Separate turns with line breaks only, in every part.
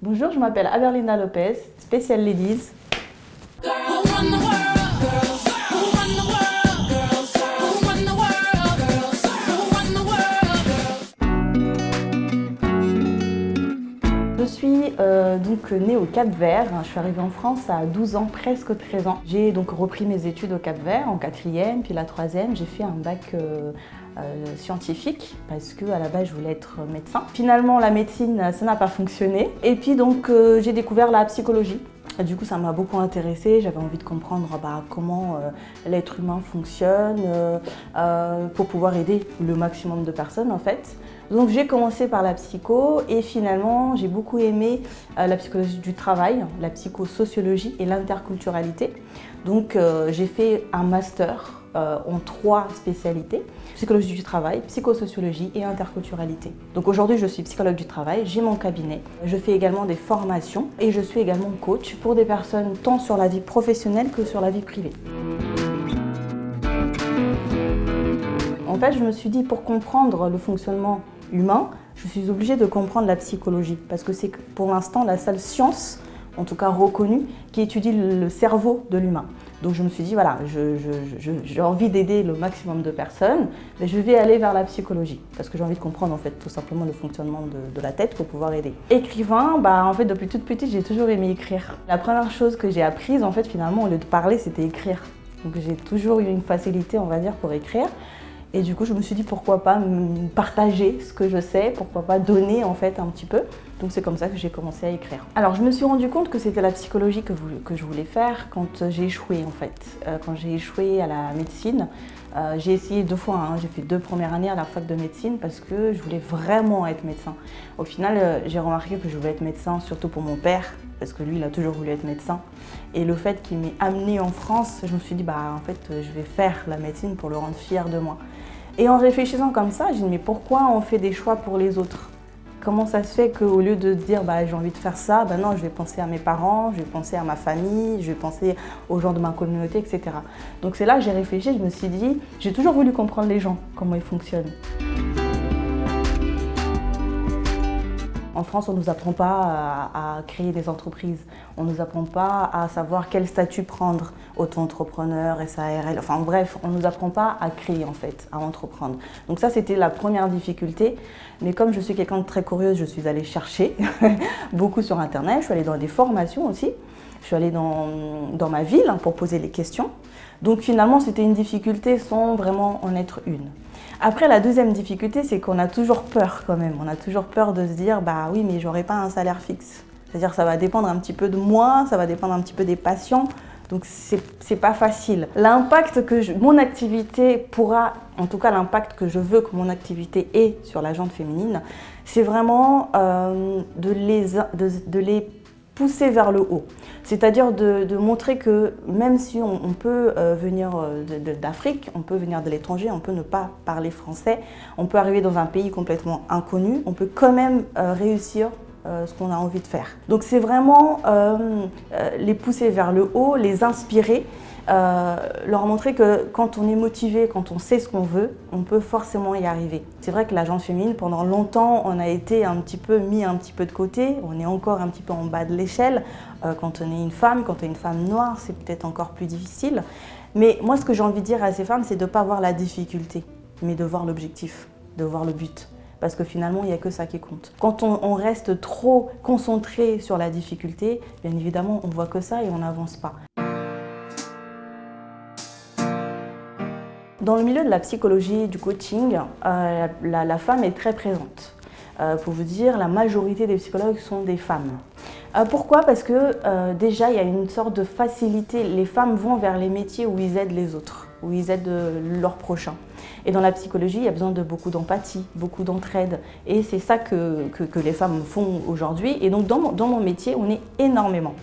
Bonjour, je m'appelle Aberlinda Lopez, Special Ladies. Je suis donc née au Cap-Vert. Je suis arrivée en France à 12 ans, presque 13 ans. J'ai donc repris mes études au Cap-Vert en 4e, puis la 3e, j'ai fait un bac scientifique parce qu'à la base je voulais être médecin. Finalement la médecine ça n'a pas fonctionné et puis donc j'ai découvert la psychologie. Et du coup ça m'a beaucoup intéressée, j'avais envie de comprendre comment l'être humain fonctionne pour pouvoir aider le maximum de personnes en fait. Donc j'ai commencé par la psycho et finalement j'ai beaucoup aimé la psychologie du travail, la psychosociologie et l'interculturalité. Donc j'ai fait un master en 3 spécialités, psychologie du travail, psychosociologie et interculturalité. Donc aujourd'hui je suis psychologue du travail, j'ai mon cabinet, je fais également des formations et je suis également coach pour des personnes tant sur la vie professionnelle que sur la vie privée. En fait, je me suis dit pour comprendre le fonctionnement humain, je suis obligée de comprendre la psychologie parce que c'est pour l'instant la seule science, en tout cas reconnue, qui étudie le cerveau de l'humain. Donc je me suis dit, voilà, j'ai envie d'aider le maximum de personnes, mais je vais aller vers la psychologie parce que j'ai envie de comprendre en fait tout simplement le fonctionnement de la tête pour pouvoir aider. Écrivain, en fait depuis toute petite, j'ai toujours aimé écrire. La première chose que j'ai apprise en fait finalement au lieu de parler, c'était écrire. Donc j'ai toujours eu une facilité, on va dire, pour écrire. Et du coup, je me suis dit pourquoi pas partager ce que je sais, pourquoi pas donner en fait un petit peu. Donc c'est comme ça que j'ai commencé à écrire. Alors je me suis rendu compte que c'était la psychologie que je voulais faire quand j'ai échoué en fait. Quand j'ai échoué à la médecine, j'ai essayé 2 fois, j'ai fait 2 premières années à la fac de médecine parce que je voulais vraiment être médecin. Au final, j'ai remarqué que je voulais être médecin surtout pour mon père, parce que lui, il a toujours voulu être médecin. Et le fait qu'il m'ait amenée en France, je me suis dit, en fait, je vais faire la médecine pour le rendre fier de moi. Et en réfléchissant comme ça, j'ai dit, mais pourquoi on fait des choix pour les autres? Comment ça se fait qu'au lieu de dire, j'ai envie de faire ça, non, je vais penser à mes parents, je vais penser à ma famille, je vais penser aux gens de ma communauté, etc. Donc c'est là que j'ai réfléchi, je me suis dit, j'ai toujours voulu comprendre les gens, comment ils fonctionnent. En France, on ne nous apprend pas à créer des entreprises. On ne nous apprend pas à savoir quel statut prendre, auto-entrepreneur, SARL, enfin bref, on ne nous apprend pas à créer en fait, à entreprendre. Donc ça, c'était la première difficulté. Mais comme je suis quelqu'un de très curieuse, je suis allée chercher beaucoup sur Internet. Je suis allée dans des formations aussi. Je suis allée dans ma ville pour poser les questions. Donc finalement, c'était une difficulté sans vraiment en être une. Après, la deuxième difficulté, c'est qu'on a toujours peur quand même. On a toujours peur de se dire, oui, mais j'aurai pas un salaire fixe. C'est-à-dire ça va dépendre un petit peu de moi, ça va dépendre un petit peu des patients. Donc c'est pas facile. L'impact que mon activité pourra, en tout cas l'impact que je veux que mon activité ait sur la gente féminine, c'est vraiment de les pousser vers le haut. C'est-à-dire de montrer que même si on peut venir d'Afrique, on peut venir de l'étranger, on peut ne pas parler français, on peut arriver dans un pays complètement inconnu, on peut quand même réussir ce qu'on a envie de faire. Donc c'est vraiment les pousser vers le haut, les inspirer, leur montrer que quand on est motivé, quand on sait ce qu'on veut, on peut forcément y arriver. C'est vrai que la gente féminine, pendant longtemps, on a été mis un petit peu de côté, on est encore un petit peu en bas de l'échelle. Quand on est une femme, quand on est une femme noire, c'est peut-être encore plus difficile. Mais moi, ce que j'ai envie de dire à ces femmes, c'est de ne pas voir la difficulté, mais de voir l'objectif, de voir le but. Parce que finalement, il n'y a que ça qui compte. Quand on reste trop concentré sur la difficulté, bien évidemment, on ne voit que ça et on n'avance pas. Dans le milieu de la psychologie, du coaching, la femme est très présente. Pour vous dire, la majorité des psychologues sont des femmes. Pourquoi? Parce que déjà, il y a une sorte de facilité. Les femmes vont vers les métiers où ils aident les autres, où ils aident leurs prochains. Et dans la psychologie, il y a besoin de beaucoup d'empathie, beaucoup d'entraide. Et c'est ça que les femmes font aujourd'hui. Et donc, dans mon métier, on est énormément.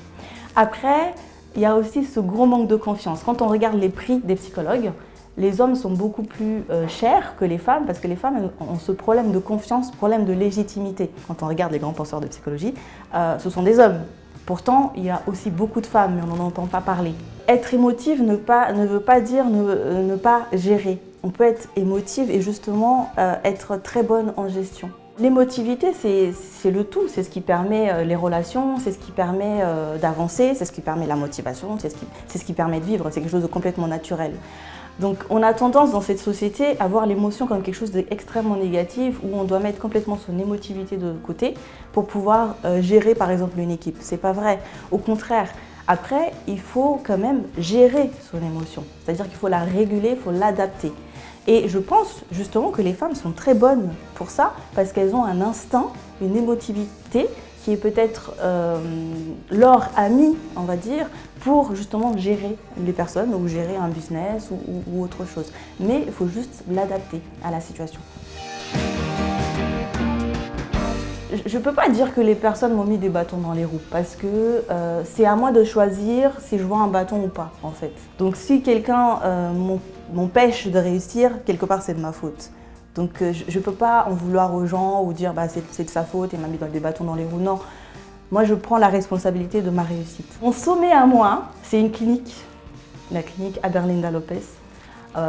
Après, il y a aussi ce gros manque de confiance. Quand on regarde les prix des psychologues, les hommes sont beaucoup plus chers que les femmes parce que les femmes ont ce problème de confiance, problème de légitimité. Quand on regarde les grands penseurs de psychologie, ce sont des hommes. Pourtant, il y a aussi beaucoup de femmes, mais on n'en entend pas parler. Être émotive ne veut pas dire ne pas gérer. On peut être émotive et justement être très bonne en gestion. L'émotivité, c'est le tout, c'est ce qui permet les relations, c'est ce qui permet d'avancer, c'est ce qui permet la motivation, c'est ce qui permet de vivre, c'est quelque chose de complètement naturel. Donc on a tendance dans cette société à voir l'émotion comme quelque chose d'extrêmement négatif où on doit mettre complètement son émotivité de côté pour pouvoir gérer par exemple une équipe. C'est pas vrai, au contraire. Après, il faut quand même gérer son émotion, c'est-à-dire qu'il faut la réguler, il faut l'adapter. Et je pense justement que les femmes sont très bonnes pour ça parce qu'elles ont un instinct, une émotivité qui est peut-être leur ami, on va dire, pour justement gérer les personnes ou gérer un business ou autre chose. Mais il faut juste l'adapter à la situation. Je ne peux pas dire que les personnes m'ont mis des bâtons dans les roues parce que c'est à moi de choisir si je vois un bâton ou pas en fait. Donc si quelqu'un m'empêche de réussir, quelque part c'est de ma faute. Donc je ne peux pas en vouloir aux gens ou dire bah, c'est de sa faute et m'a mis des bâtons dans les roues. Non, moi je prends la responsabilité de ma réussite. Mon sommet à moi, c'est une clinique, la clinique Aberlinda Lopes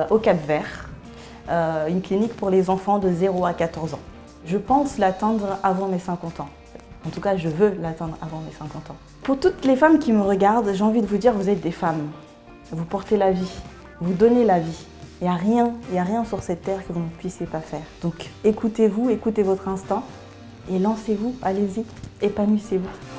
au Cap-Vert. Une clinique pour les enfants de 0 à 14 ans. Je pense l'atteindre avant mes 50 ans. En tout cas, je veux l'atteindre avant mes 50 ans. Pour toutes les femmes qui me regardent, j'ai envie de vous dire, vous êtes des femmes. Vous portez la vie, vous donnez la vie. Il n'y a rien sur cette terre que vous ne puissiez pas faire. Donc écoutez-vous, écoutez votre instinct et lancez-vous, allez-y, épanouissez-vous.